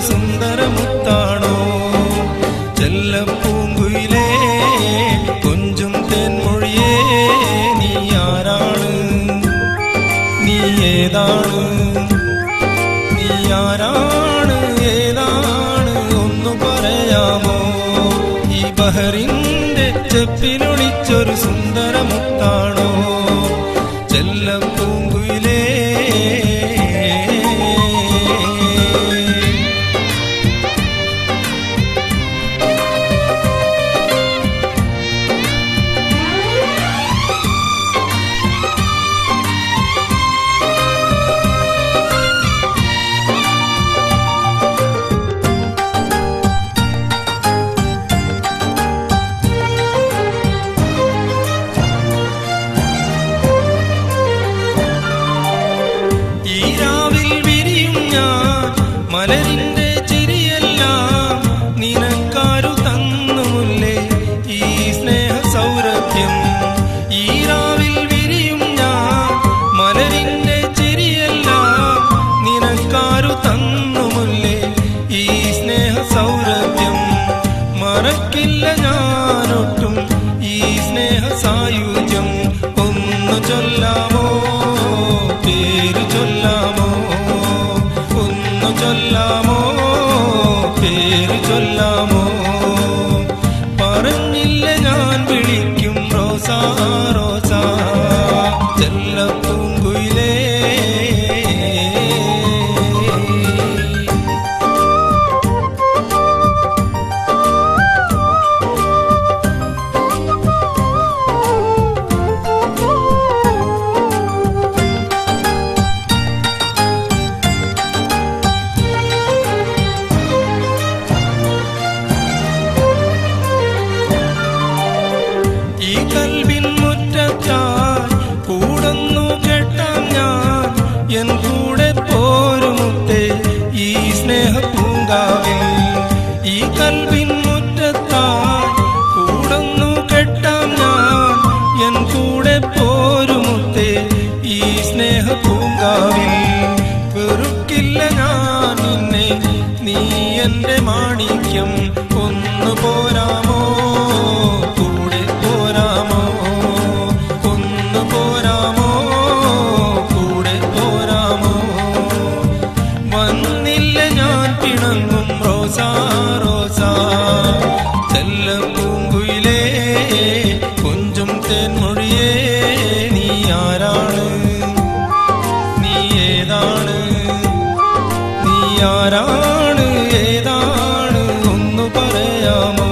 സുന്ദരമുത്താണോ ചെല്ലപ്പൂങ്കുയിലേ കൊഞ്ചും തേൻമൊഴിയേ നീ ആരാണ് നീ ഏതാണ് നീ ആരാണ് ഏതാണ് ഒന്നു പറയാമോ ഈ ബഹറിന്റെ ചെപ്പിലൊളിച്ചൊരു സുന്ദരമുത്താണോ ചെല്ലപ്പൂങ്കുയിലേ മലരിന്റെ ചിരിയെല്ലാം നിനക്കാരു തന്നുമുല്ലേ ഈ സ്നേഹ സൗരഭ്യം ഈ രാവിൽ വിരിയും ഞാൻ മലരിന്റെ ചിരിയെല്ലാം നിനക്കാരു തന്നുമുല്ലേ ഈ സ്നേഹ സൗരഭ്യം മറക്കില്ല ഞാനൊട്ടും ഈ സ്നേഹ സായുജ്യം ഒന്ന് ചൊല്ലാമോ പേര് ചൊല്ലാമോ ചൊല്ലാമോ പേര് ചൊല്ലാമോ പറഞ്ഞില്ല ഞാൻ വിളിക്കും റോസാ റോസാ ചെല്ലപ്പൂങ്കുയിലേ ഈ കൽവിൻ മുറ്റത്തായി കൂടന്നു കെട്ടാൻ ഞാൻ എൻ കൂടെ പോരുമുത്തേ ഈ സ്നേഹ പൂങ്കാവിൽ ഈ കൽവിൻ മുറ്റത്തായി കൂടന്നു കെട്ടാൻ ഞാൻ എൻ കൂടെ പോരുമുത്തേ ഈ സ്നേഹ പൂങ്കാവിൽ വെറുക്കില്ല ഞാൻ നിന്നെ നീ എന്റെ മാണിക്യം ഒന്നു പോരാമോ പിണങ്ങും റോസാ റോസാ ചെല്ലപ്പൂങ്കുയിലേ കൊഞ്ചും തേൻമൊഴിയേ നീ ആരാണ് നീ ഏതാണ് നീ ആരാണ് ഏതാണ് ഒന്നു പറയാമോ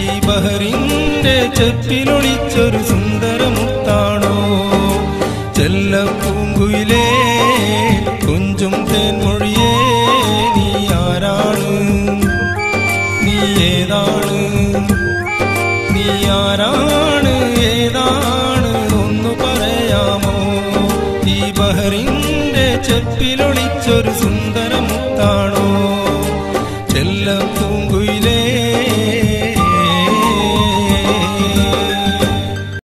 ഈ ബഹറിന്റെ ചെപ്പിലൊളിച്ചൊരു സുന്ദരമുത്താണോ ചെല്ലപ്പൂങ്കുയിലേ കൊഞ്ചും തേൻമൊഴിയേ നീ ആരാണ് നീ ഏതാണ് നീ ആരാണ്